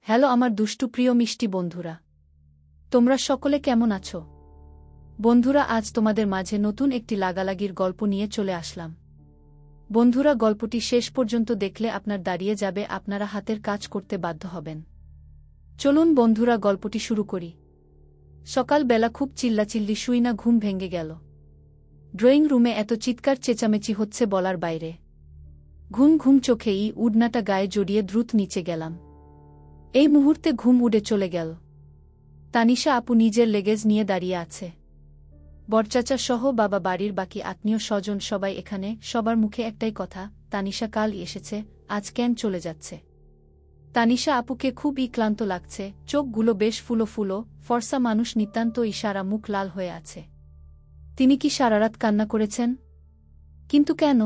Hello আমার দুষ্টু প্রিয় মিষ্টি বন্ধুরা, তোমরা সকলে কেমন আছো? বন্ধুরা, আজ তোমাদের মাঝে নতুন একটি লাগালাগির গল্প নিয়ে চলে আসলাম। বন্ধুরা, গল্পটি শেষ পর্যন্ত দেখলে আপনার দাঁড়িয়ে যাবে, আপনারা হাতের কাজ করতে বাধ্য হবেন। চলুন বন্ধুরা, গল্পটি শুরু করি। সকালবেলা খুব চিল্লাচিল্লি শুই না, ঘুম ভেঙে গেল। ড্রয়িং রুমে এত চিৎকার চেঁচামেচি হচ্ছে বলার বাইরে। ঘুম ঘুম চোখেই উড়নাটা গায়ে জড়িয়ে দ্রুত নিচে গেলাম। এই মুহূর্তে ঘুম উড়ে চলে গেল। তানিশা আপু নিজের লেগেজ নিয়ে দাঁড়িয়ে আছে। বরচাচা সহ বাবা, বাড়ির বাকি আত্মীয় স্বজন সবাই এখানে। সবার মুখে একটাই কথা, তানিশা কাল এসেছে, আজ কেন চলে যাচ্ছে। তানিশা আপুকে খুবই ক্লান্ত লাগছে, চোখগুলো বেশ ফুলো ফুলো, ফর্সা মানুষ, নিতান্ত ইশারা, মুখ লাল হয়ে আছে। তিনি কি সারারাত কান্না করেছেন? কিন্তু কেন?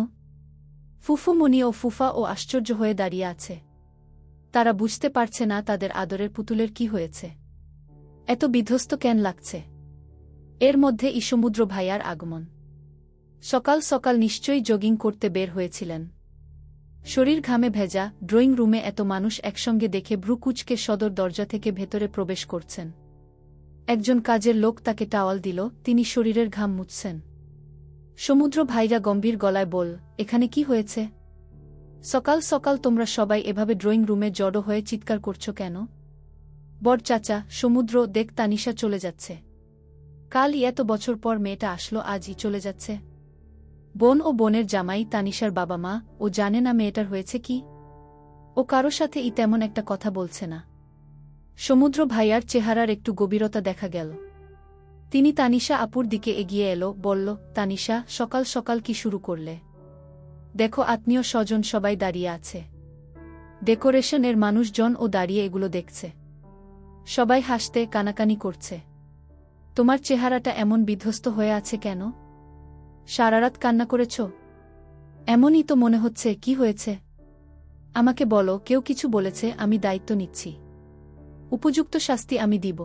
ফুফুমণি ও ফুফা ও আশ্চর্য হয়ে দাঁড়িয়ে আছে। তারা বুঝতে পারছে না তাদের আদরের পুতুলের কি হয়েছে, এত বিধ্বস্ত কেন লাগছে। এর মধ্যে সমুদ্র ভাইয়ার আগমন। সকাল সকাল নিশ্চয়ই জগিং করতে বের হয়েছিলেন। শরীর ঘামে ভেজা, ড্রয়িং রুমে এত মানুষ একসঙ্গে দেখে ভ্রু কুঁচকে সদর দরজা থেকে ভেতরে প্রবেশ করছেন। একজন কাজের লোক তাকে টাওয়াল দিল, তিনি শরীরের ঘাম মুছছেন। সমুদ্র ভাইরা গম্ভীর গলায় বল, এখানে কি হয়েছে? সকাল সকাল তোমরা সবাই এভাবে ড্রয়িং রুমে জড়ো হয়ে চিৎকার করছো কেন? বড় চাচা, সমুদ্র, দেখ তানিশা চলে যাচ্ছে। কালই এত বছর পর মেয়েটা আসলো, আজই চলে যাচ্ছে। বোন ও বোনের জামাই, তানিশার বাবা মা, ও জানে না মেয়েটার হয়েছে কি? ও কারো সাথে তেমন একটা কথা বলছে না। সমুদ্র ভাইয়ার চেহারার একটু গভীরতা দেখা গেল। তিনি তানিশা আপুর দিকে এগিয়ে এলো, বলল, তানিশা, সকাল সকাল কি শুরু করলে? দেখো, আত্মীয় স্বজন সবাই দাঁড়িয়ে আছে। ডেকোরেশন এর মানুষজন ও দাঁড়িয়ে এগুলো দেখছে। সবাই হাসতে কানাকানি করছে। তোমার চেহারাটা এমন বিধ্বস্ত হয়ে আছে কেন? সারারাত কান্না করেছ? এমনই তো মনে হচ্ছে। কি হয়েছে আমাকে বলো। কেউ কিছু বলেছে? আমি দায়িত্ব নিচ্ছি, উপযুক্ত শাস্তি আমি দিব।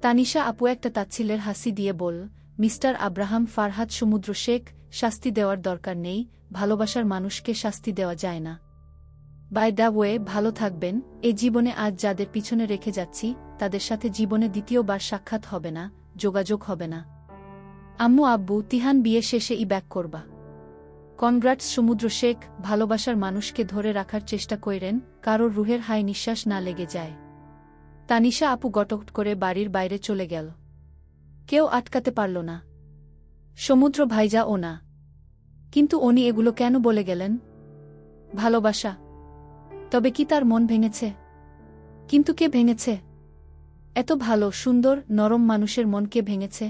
তানিশা আপু একটা তাচ্ছিল্যের হাসি দিয়ে বল, মিস্টার আব্রাহাম ফারহাদ সমুদ্র শেখ, শাস্তি দেওয়ার দরকার নেই। ভালোবাসার মানুষকে শাস্তি দেওয়া যায় না। বাই দ্য ওয়ে, ভালো থাকবেন। এই জীবনে আজ যাদের পিছনে রেখে যাচ্ছি, তাদের সাথে জীবনে দ্বিতীয়বার সাক্ষাৎ হবে না, যোগাযোগ হবে না। আম্মু আব্বু, তিহান বিয়ে শেষে ব্যাক করবা। কনগ্রাটস সমুদ্র শেখ। ভালোবাসার মানুষকে ধরে রাখার চেষ্টা কইরেন, কারোর রুহের হাই নিঃশ্বাস না লেগে যায়। তানিশা আপু গটগট করে বাড়ির বাইরে চলে গেল। কেউ আটকাতে পারল না, সমুদ্র ভাইজা ও না। কিন্তু উনি এগুলো কেন বলে গেলেন? ভালোবাসা? তবে কি তার মন ভেঙেছে? কিন্তু কে ভেঙেছে? এত ভালো, সুন্দর, নরম মানুষের মন কে ভেঙেছে?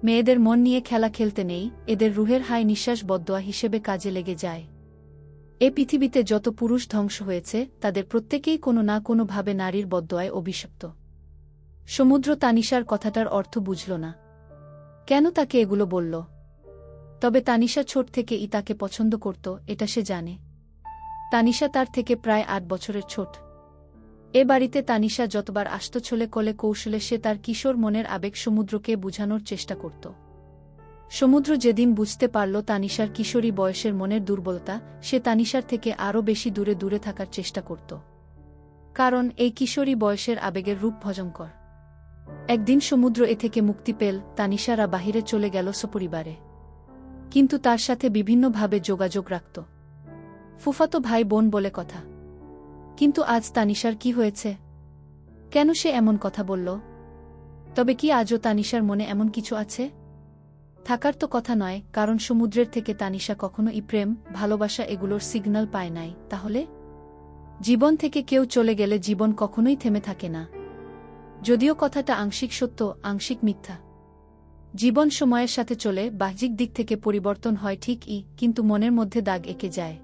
মেয়েদের মন নিয়ে খেলা খেলতে নেই, এদের রুহের হাই নিঃশ্বাস বদদোয়া হিসেবে কাজে লেগে যায়। এ পৃথিবীতে যত পুরুষ ধ্বংস হয়েছে, তাদের প্রত্যেকেই কোনো না কোনো ভাবে নারীর বদদোয়ায় অভিশপ্ত। সমুদ্র তানিশার কথাটার অর্থ বুঝল না। কেন তাকে এগুলো বলল? তবে তানিশা ছোট থেকেই তাকে পছন্দ করত, এটা সে জানে। তানিশা তার থেকে প্রায় ৮ বছরের ছোট। এ বাড়িতে তানিশা যতবার আসত, ছলে কলে কৌশলে সে তার কিশোর মনের আবেগ সমুদ্রকে বুঝানোর চেষ্টা করত। সমুদ্র যেদিন বুঝতে পারল তানিশার কিশোরী বয়সের মনের দুর্বলতা, সে তানিশার থেকে আরও বেশি দূরে দূরে থাকার চেষ্টা করত। কারণ এই কিশোরী বয়সের আবেগের রূপ ভয়ঙ্কর। একদিন সমুদ্র এ থেকে মুক্তি পেল, তানিশারা বাহিরে চলে গেল সপরিবারে। কিন্তু তার সাথে বিভিন্নভাবে যোগাযোগ রাখত। ফুফাতো ভাই বোন বলে কথা। কিন্তু আজ তানিশার কি হয়েছে? কেন সে এমন কথা বলল? তবে কি আজও তানিশার মনে এমন কিছু আছে? থাকার তো কথা নয়, কারণ সমুদ্রের থেকে তানিশা কখনো প্রেম, ভালোবাসা এগুলোর সিগন্যাল পায় নাই। তাহলে জীবন থেকে কেউ চলে গেলে জীবন কখনোই থেমে থাকে না। যদিও কথাটা আংশিক সত্য, আংশিক মিথ্যা। জীবন সময়ের সাথে চলে, বাহ্যিক দিক থেকে পরিবর্তন হয় ঠিকই, কিন্তু মনের মধ্যে দাগ এঁকে যায়।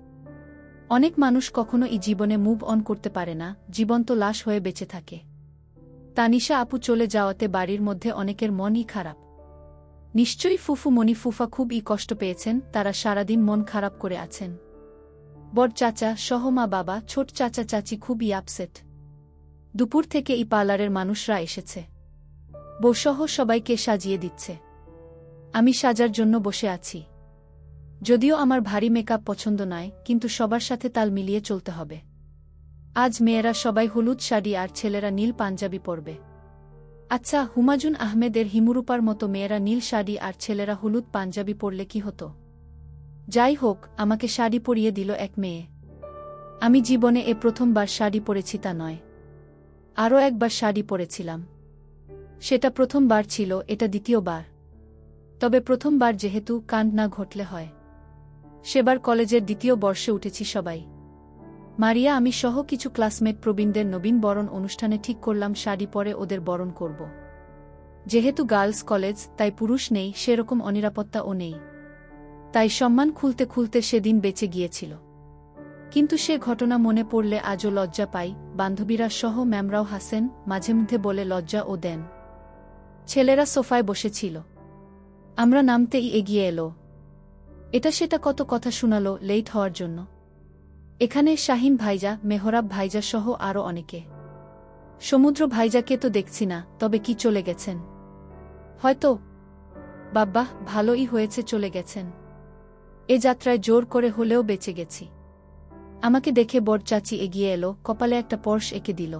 অনেক মানুষ কখনো জীবনে মুভ অন করতে পারে না, জীবন্ত লাশ হয়ে বেঁচে থাকে। তানিশা আপু চলে যাওয়াতে বাড়ির মধ্যে অনেকের মনই খারাপ। নিশ্চয়ই ফুফু মনি ফুফা খুব কষ্ট পেয়েছেন, তারা সারাদিন মন খারাপ করে আছেন। বড় চাচা সহ মা বাবা, ছোট চাচা চাচি খুবই আপসেট। দুপুর থেকে পার্লারের মানুষরা এসেছে, বউসহ সবাইকে সাজিয়ে দিচ্ছে। আমি সাজার জন্য বসে আছি। যদিও আমার ভারী মেকআপ পছন্দ নয়, কিন্তু সবার সাথে তাল মিলিয়ে চলতে হবে। আজ মেয়েরা সবাই হলুদ শাড়ি আর ছেলেরা নীল পাঞ্জাবি পরবে। আচ্ছা, হুমায়ুন আহমেদের হিমুরুপার মতো মেয়েরা নীল শাড়ি আর ছেলেরা হলুদ পাঞ্জাবি পরলে কি হতো? যাই হোক, আমাকে শাড়ি পরিয়ে দিল এক মেয়ে। আমি জীবনে এ প্রথমবার শাড়ি পরেছি তা নয়, আরও একবার শাড়ি পরেছিলাম। সেটা প্রথমবার ছিল, এটা দ্বিতীয়বার। তবে প্রথমবার যেহেতু কাণ্ড না ঘটলে হয়। সেবার কলেজের দ্বিতীয় বর্ষে উঠেছি সবাই। মারিয়া, আমি সহ কিছু ক্লাসমেট প্রবীণদের নবীন বরণ অনুষ্ঠানে ঠিক করলাম শাড়ি পরে ওদের বরণ করব। যেহেতু গার্লস কলেজ, তাই পুরুষ নেই, সেরকম অনিরাপত্তাও নেই। তাই সম্মান খুলতে খুলতে সেদিন বেঁচে গিয়েছিল। কিন্তু সে ঘটনা মনে পড়লে আজও লজ্জা পাই। বান্ধবীরা সহ ম্যামরাও হাসেন, মাঝে মধ্যে বলে লজ্জা ও দেন। ছেলেরা সোফায় বসেছিল। আমরা নামতেই এগিয়ে এলো। এটা সেটা কত কথা শুনালো লেট হওয়ার জন্য। এখানে শাহিন ভাইজা, মেহরাব ভাইজা সহ আরও অনেকে। সমুদ্র ভাইজাকে তো দেখছি না, তবে কি চলে গেছেন? হয়তো। বাব্বাহ, ভালোই হয়েছে চলে গেছেন। এ যাত্রায় জোর করে হলেও বেঁচে গেছি। আমাকে দেখে বড় চাচি এগিয়ে এলো, কপালে একটা পর্শ এঁকে দিল।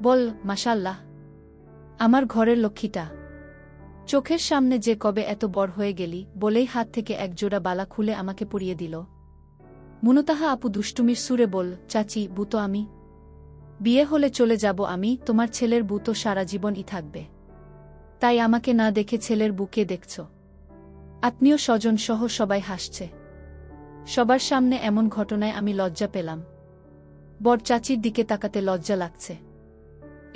বল, মাশাল্লাহ, আমার ঘরের লক্ষ্মীটা। চোখের সামনে যে কবে এত বড় হয়ে গেলি, বলেই হাত থেকে এক জোড়া বালা খুলে আমাকে পরিয়ে দিল। মুনতাহা আপু দুষ্টুমির সুরে বল, চাচি, বু তো আমি। বিয়ে হলে চলে যাব আমি, তোমার ছেলের বু তো সারা জীবনই থাকবে। তাই আমাকে না দেখে ছেলের বুকে দেখছ? আত্মীয় স্বজন সহ সবাই হাসছে। সবার সামনে এমন ঘটনায় আমি লজ্জা পেলাম। বড় চাচির দিকে তাকাতে লজ্জা লাগছে।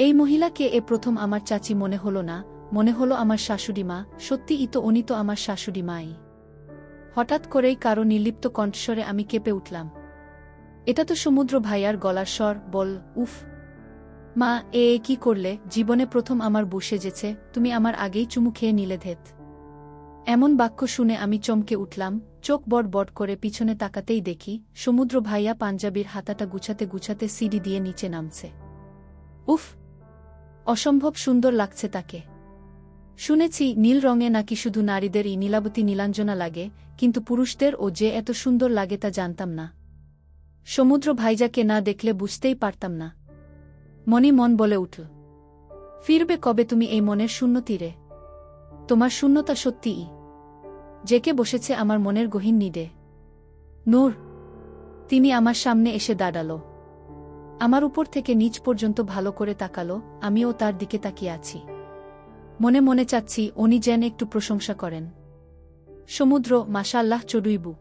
এই মহিলাকে এ প্রথম আমার চাচি মনে হলো না, মনে হলো আমার শাশুড়ি মা। সত্যিই তো উনি তো আমার শাশুড়ি মাই। হঠাৎ করেই কারো নির্লিপ্ত কণ্ঠস্বরে আমি কেঁপে উঠলাম। এটা তো সমুদ্র ভাইয়ার গলার স্বর। বল, উফ মা, কি করলে? জীবনে প্রথম আমার বউ সেজেছে, তুমি আমার আগেই চুমু খেয়ে নিলে ধেত। এমন বাক্য শুনে আমি চমকে উঠলাম। চোখ বড় বড় করে পিছনে তাকাতেই দেখি সমুদ্র ভাইয়া পাঞ্জাবির হাতাটা গুছাতে গুছাতে সিঁড়ি দিয়ে নিচে নামছে। উফ, অসম্ভব সুন্দর লাগছে তাকে। শুনেছি নীল রঙে নাকি শুধু নারীদেরই নীলাবতী নীলাঞ্জনা লাগে, কিন্তু পুরুষদের ও যে এত সুন্দর লাগে তা জানতাম না। সমুদ্র ভাইজাকে না দেখলে বুঝতেই পারতাম না। মনি মন বলে উঠল, ফিরবে কবে তুমি এই মনের শূন্য তীরে? তোমার শূন্যতা সত্যিই জেকে বসেছে আমার মনের গহীন নিডে। নূর। তিনি আমার সামনে এসে দাঁড়াল। আমার উপর থেকে নিচ পর্যন্ত ভালো করে তাকালো, আমিও তার দিকে তাকিয়ে আছি। মনে মনে চাচ্ছি উনি যেন একটু প্রশংসা করেন। সমুদ্র, মাশাআল্লাহ, চড়ুইবু,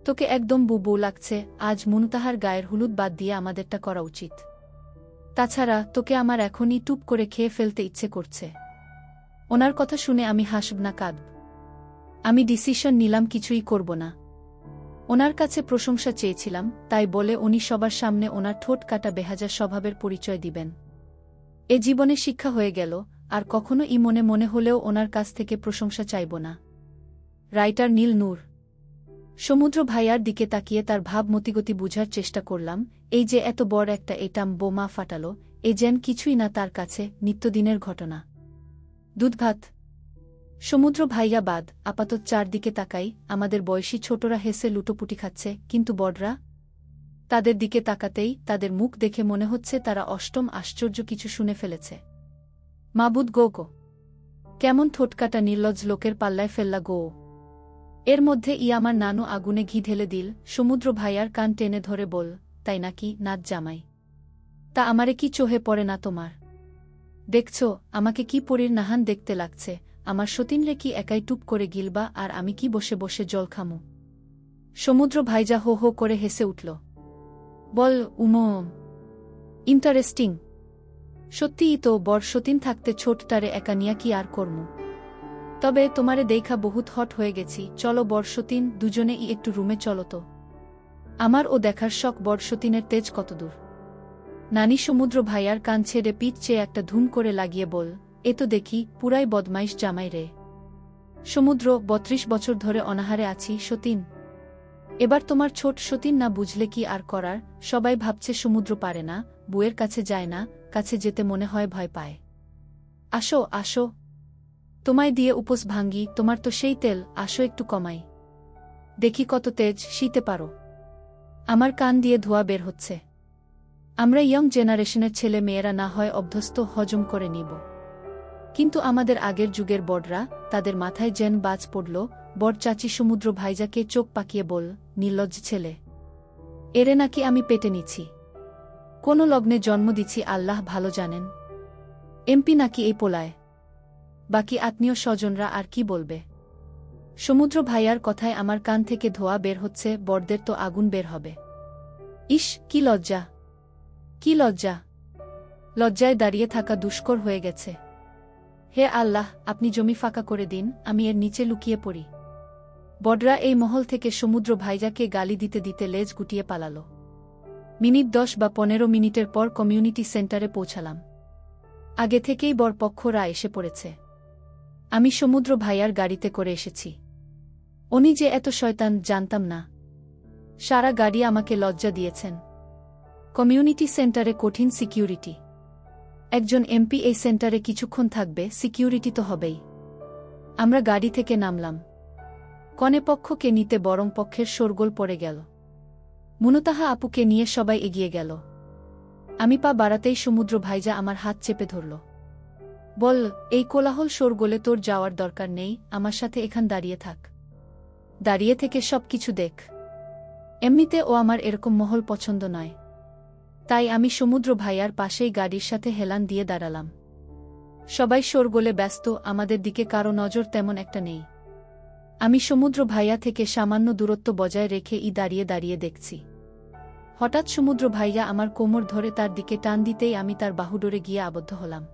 তোকে একদম বুবু লাগছে। আজ মুনতাহার গায়ের হলুদ বাদ দিয়ে আমাদেরটা করা উচিত। তাছাড়া তোকে আমার এখনই টুপ করে খেয়ে ফেলতে ইচ্ছে করছে। ওনার কথা শুনে আমি হাসব না কাঁদব? আমি ডিসিশন নিলাম কিছুই করব না। ওনার কাছে প্রশংসা চেয়েছিলাম, তাই বলে উনি সবার সামনে ওনার ঠোঁট কাটা বেহাজা স্বভাবের পরিচয় দিবেন। এ জীবনে শিক্ষা হয়ে গেল, আর কখনো মনে মনে হলেও ওনার কাছ থেকে প্রশংসা চাইব না। রাইটার নীল নূর। সমুদ্র ভাইয়ার দিকে তাকিয়ে তার ভাব মতিগতি বুঝার চেষ্টা করলাম। এই যে এত বড় একটা এটাম বোমা ফাটালো, এ যেন কিছুই না তার কাছে, নিত্যদিনের ঘটনা। দুধ ভাত। সমুদ্র ভাইয়া বাদ, আপাতত চারদিকে তাকাই। আমাদের বয়সী ছোটরা হেসে লুটোপুটি খাচ্ছে, কিন্তু বড়রা? তাদের দিকে তাকাতেই তাদের মুখ দেখে মনে হচ্ছে তারা অষ্টম আশ্চর্য কিছু শুনে ফেলেছে। মাবুদ গো গো, কেমন ঠোঁটকাটা নির্লজ্জ লোকের পাল্লায় ফেললা গো। এর মধ্যে আমার নানু আগুনে ঘি ঢেলে দিল। সমুদ্র ভাইয়ার কান টেনে ধরে বল, তাই নাকি নাচ জামাই? তা আমারে কি চোহে পড়ে না তোমার? দেখছ আমাকে কি পরীর নাহান দেখতে লাগছে? আমার সতীনরে কি একাই টুপ করে গিলবা, আর আমি কি বসে বসে জল খামু? সমুদ্র ভাইজা হো হো করে হেসে উঠল। বল, ইন্টারেস্টিং। সত্যিই তো, বড় সতীন থাকতে ছোটটারে একা নিয়া কি আর করমু? তবে তোমারে দেখা বহুত হট হয়ে গেছি। চলো বড় সতীন, দুজনে একটু রুমে চলো তো। আমার ও দেখার শখ বড় সতীনের তেজ কতদূর। নানি সমুদ্র ভাইয়ার কান ছেড়ে পিঠ চেয়ে একটা ধুম করে লাগিয়ে বল, এ তো দেখি পুরাই বদমাইশ জামাই রে। সমুদ্র, ৩২ বছর ধরে অনাহারে আছি সতীন। এবার তোমার ছোট সতীন না বুঝলে কি আর করার। সবাই ভাবছে সমুদ্র পারে না, বুয়ের কাছে যায় না, কাছে যেতে মনে হয় ভয় পায়। আসো আসো, তোমায় দিয়ে উপোস ভাঙ্গি, তোমার তো সেই তেল, আসো একটু কমাই। দেখি কত তেজ, শীতে পারো। আমার কান দিয়ে ধোঁয়া বের হচ্ছে। আমরা ইয়ং জেনারেশনের ছেলে মেয়েরা না হয় অভ্যস্ত হজম করে নিব, কিন্তু আমাদের আগের যুগের বড়রা, তাদের মাথায় যেন বাজ পড়ল। বড় চাচি সমুদ্র ভাইজাকে চোখ পাকিয়ে বল, নির্লজ্জ ছেলে, এরে নাকি আমি পেটে নিছি, কোন লগ্নে জন্ম দিছি আল্লাহ ভালো জানেন, এমপি নাকি এই পোলায়, বাকি আত্মীয় স্বজনরা আর কি বলবে। সমুদ্র ভাইয়ার কথায় আমার কান থেকে ধোয়া বের হচ্ছে, বড়দের তো আগুন বের হবে। ইস, কি লজ্জা, কি লজ্জা! লজ্জায় দাঁড়িয়ে থাকা দুষ্কর হয়ে গেছে। হে আল্লাহ, আপনি জমি ফাঁকা করে দিন, আমি এর নিচে লুকিয়ে পড়ি। বড়রা এই মহল থেকে সমুদ্র ভাইজাকে গালি দিতে দিতে লেজ গুটিয়ে পালাল। মিনিট 10 বা 15 মিনিটের পর কমিউনিটি সেন্টারে পৌঁছালাম। আগে থেকেই বর পক্ষরা এসে পড়েছে। আমি সমুদ্র ভাইয়ার গাড়িতে করে এসেছি। উনি যে এত শয়তান জানতাম না। সারা গাড়ি আমাকে লজ্জা দিয়েছেন। কমিউনিটি সেন্টারে কঠিন সিকিউরিটি। একজন এমপি এই সেন্টারে কিছুক্ষণ থাকবে, সিকিউরিটি তো হবেই। আমরা গাড়ি থেকে নামলাম। কনে পক্ষকে নিতে বরং পক্ষের শোরগোল পড়ে গেল। মুনতাহা আপুকে নিয়ে সবাই এগিয়ে গেল। আমি পা বাড়াতেই সমুদ্র ভাইজা আমার হাত চেপে ধরল। বল, এই কোলাহল শোরগোলে তোর যাওয়ার দরকার নেই, আমার সাথে এখান দাঁড়িয়ে থাক। দাঁড়িয়ে থেকে সব কিছু দেখ। এমনিতে ও আমার এরকম মহল পছন্দ নয়। তাই আমি সমুদ্র ভাইয়ার পাশেই গাড়ির সাথে হেলান দিয়ে দাঁড়ালাম। সবাই শোরগোলে ব্যস্ত, আমাদের দিকে কারো নজর তেমন একটা নেই। আমি সমুদ্র ভাইয়া থেকে সামান্য দূরত্ব বজায় রেখে দাঁড়িয়ে দাঁড়িয়ে দেখছি। হঠাৎ সমুদ্র ভাইয়া আমার কোমর ধরে তার দিকে টান দিতেই আমি তার বাহুডোরে গিয়ে আবদ্ধ হলাম।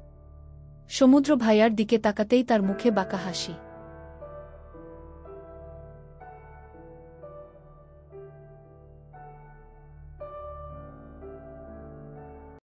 সমুদ্র ভাইয়ার দিকে তাকাতেই তার মুখে বাঁকা হাসি।